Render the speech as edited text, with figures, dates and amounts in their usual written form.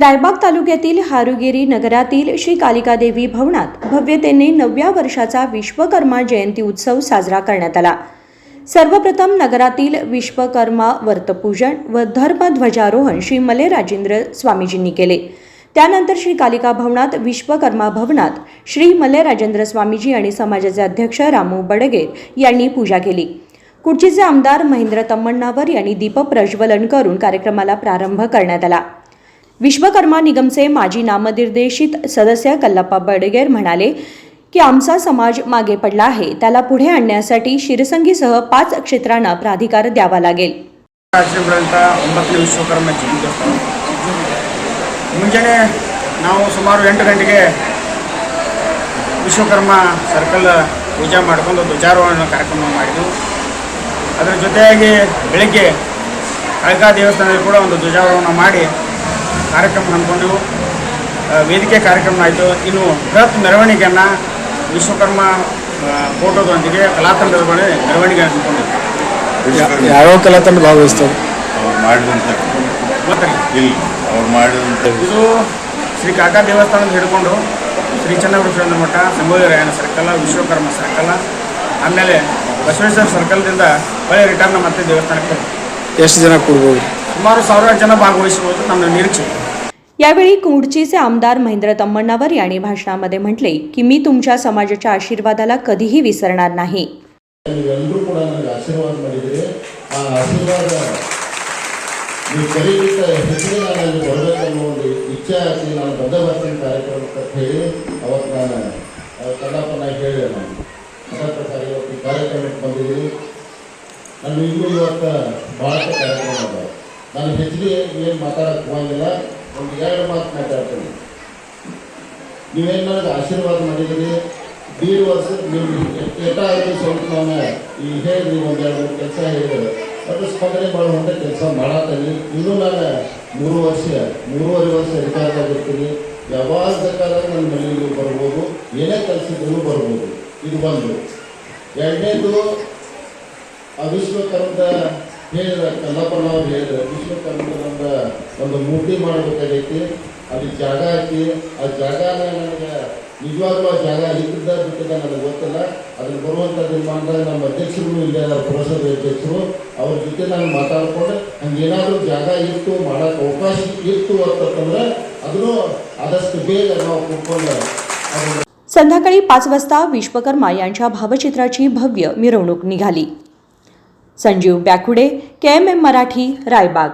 रायबाग तालुक्यातील हारुगेरी नगरातील श्री कालिका देवी भवनात भव्यतेने 9व्या वर्षाचा विश्वकर्मा जयंती उत्सव साजरा करण्यात आला। सर्वप्रथम नगरातील विश्वकर्मा व्रतपूजन व धर्मध्वजारोहण श्री मले राजेंद्र स्वामीजींनी केले। त्यानंतर श्री कालिका भवनात विश्वकर्मा भवनात श्री मले राजेंद्र स्वामीजी आणि समाजाचे अध्यक्ष रामू बडगेर यांनी पूजा केली। कुडचीचे आमदार महेंद्र तम्मण्णावर यांनी दीप प्रज्वलन करून कार्यक्रमाला प्रारंभ करण्यात आला। विश्वकर्मा निगमचे माजी नामनिर्देशित सदस्य कल्लप्पा बडगेर म्हणाले की आमचा समाज मागे पडला आहे, त्याला पुढे आणण्यासाठी शिरसंगीसह 5 क्षेत्रांना प्राधिकार द्यावा लागेल। विश्वकर्मा जयंती ಮುಂಜಾನೆ ನಾವು ಸುಮಾರು 8 ಗಂಟೆಗೆ ವಿಶ್ವಕರ್ಮ ಸರ್ಕಲ್ ಪೂಜೆ ಮಾಡಿಕೊಂಡು ಧ್ವಜಾರೋಹಣ ಕಾರ್ಯಕ್ರಮ ಮಾಡಿದ್ವಿ। ಅದರ ಜೊತೆಯಾಗಿ ಬೆಳಗ್ಗೆ ಕಾಳಿಕಾ ದೇವಸ್ಥಾನದಲ್ಲಿ ಕೂಡ ಒಂದು ಧ್ವಜಾರೋಹಣ ಮಾಡಿ ಕಾರ್ಯಕ್ರಮ ಹಮ್ಮಿಕೊಂಡೆವು। ವೇದಿಕೆ ಕಾರ್ಯಕ್ರಮ ಆಯಿತು। ಇನ್ನು ಬೃಹತ್ ಮೆರವಣಿಗೆಯನ್ನು ವಿಶ್ವಕರ್ಮ ಫೋಟೋದೊಂದಿಗೆ ಕಲಾತಂಡಗಳ ಮೆರವಣಿಗೆ ಹಮ್ಮಿಕೊಂಡಿದ್ವಿ। ಯಾವ ಕಲಾತಂಡ ಭಾಗವಹಿಸ್ತಾರೆ? ಇದು ಶ್ರೀ ಕಾಕಾ ದೇವಸ್ಥಾನದ ಹಿಡ್ಕೊಂಡು ಶ್ರೀ ಚನ್ನಬಸವೇಶ್ವರ ಮಠ, ಸಂಗೊಳ್ಳಿ ರಾಯಣ್ಣ ಸರ್ಕಲ್, ವಿಶ್ವಕರ್ಮ ಸರ್ಕಲ್, ಆಮೇಲೆ ಬಸವೇಶ್ವರ ಸರ್ಕಲ್ದಿಂದ ಒಳ್ಳೆ ರಿಟರ್ನ್ ಮತ್ತೆ ದೇವಸ್ಥಾನಕ್ಕೆ ಎಷ್ಟು ಜನ ಕೂಡಬಹುದು? ಸುಮಾರು 1000 ಜನ ಭಾಗವಹಿಸಬಹುದು ನಮ್ಮ ನಿರೀಕ್ಷೆ। यावेळी कुडचीचे आमदार महेंद्र तम्मण्णावर यांनी भाषणामध्ये म्हटले की मी तुमच्या समाजाच्या आशीर्वादाला कधीही विसरणार नाही। ನೀವು ಕರೀಲಿಕ್ಕೆ ಹೆಚ್ಚಿಗೆ ನಾನು ಅಲ್ಲಿ ಬರಬೇಕನ್ನೋ ಒಂದು ಇಚ್ಛೆ ಆಗಿ ನಾನು ಬರ್ತೀನಿ ಕಾರ್ಯಕ್ರಮಕ್ಕೆ ಹೇಳಿ ಅವತ್ತು ನಾನು ಕನ್ನಡಪ್ಪನ ಹೇಳಿದೆ। ನಾನು ಅದರ ಪ್ರಕಾರ ಇವತ್ತು ಈ ಕಾರ್ಯಕ್ರಮಕ್ಕೆ ಬಂದಿದ್ದೀನಿ। ನಾನು ಈಗಲೂ ಇವತ್ತು ಭಾಳ ಕಾರ್ಯಕ್ರಮ ಅದ, ನಾನು ಹೆಚ್ಚಿಗೆ ಏನು ಮಾತಾಡೋಕ್ಕೆ ಹೋಗಿಲ್ಲ, ಒಂದು 2 ಮಾತು ಮಾತಾಡ್ತೀನಿ। ನೀವೇನು ನನಗೆ ಆಶೀರ್ವಾದ ಮಾಡಿದ್ದೀರಿ, 2 ವರ್ಷ ನೀವು ಎಷ್ಟಾಗಿ ಸ್ವಲ್ಪ ನಾನು ಈ ಹೇಳಿದ್ರಿ, 1-2 ಕೆಲಸ ಹೇಳಿದ್ರು, ಅದು ಸ್ಪಂದನೆ ಮಾಡುವಂಥ ಕೆಲಸ ಮಾಡತ್ತೀನಿ। ಇನ್ನೂ ನಾನು 3-3.5 ವರ್ಷ ಅಧಿಕಾರದಾಗಿರ್ತೀನಿ। ಯಾವಾಗ ಬೇಕಾದಾಗ ನನ್ನ ಮನೆಯಲ್ಲಿ ಬರ್ಬೋದು, ಏನೇ ಕೆಲಸದಲ್ಲೂ ಬರ್ಬೋದು। ಇದು ಒಂದು। ಎರಡನೇದು ವಿಶ್ವಕರ್ಮದ ಹೇಳಿದ್ರೆ ಕಲ್ಲಪ್ಪನವ್ರು ಹೇಳಿದ್ರೆ ವಿಶ್ವಕರ್ಮದ ನಮ್ಗೆ ಒಂದು ಮೂರ್ತಿ ಮಾಡಬೇಕಾಗೈತಿ, ಅಲ್ಲಿ ಜಾಗ ಐತಿ। ಆ ಜಾಗನ ನನಗೆ ನಿಜವಾಗ್ಲೂ ಆ ಜಾಗ ಇದ್ದ ಬಿಟ್ಟಿದ್ದ ನನಗೆ ಗೊತ್ತಿಲ್ಲ। ಅದನ್ನು ಬರುವಂಥ ನಿರ್ಮಾಣದಾಗ ನಮ್ಮ ಅಧ್ಯಕ್ಷರು ಇಲ್ಲೇ ಪುರಸಭೆ ಅಧ್ಯಕ್ಷರು ಅವ್ರ ಜೊತೆ ನಾನು ಮಾತಾಡ್ಕೊಂಡು ಹಂಗೇನಾದರೂ ಜಾಗ ಇತ್ತು, ಮಾಡೋಕ್ಕೆ ಅವಕಾಶ ಇತ್ತು ಅಂತಂದ್ರೆ ಅದನ್ನು ಆದಷ್ಟು ಬೇಗ ನಾವು ಕೂತ್ಕೊಂಡು संध्याकाळी 5 वाजता विश्वकर्मा यांच्या भावचित्राची भव्य मिरवणूक निघाली। संजीव बॅकुडे, KMM मराठी, रायबाग।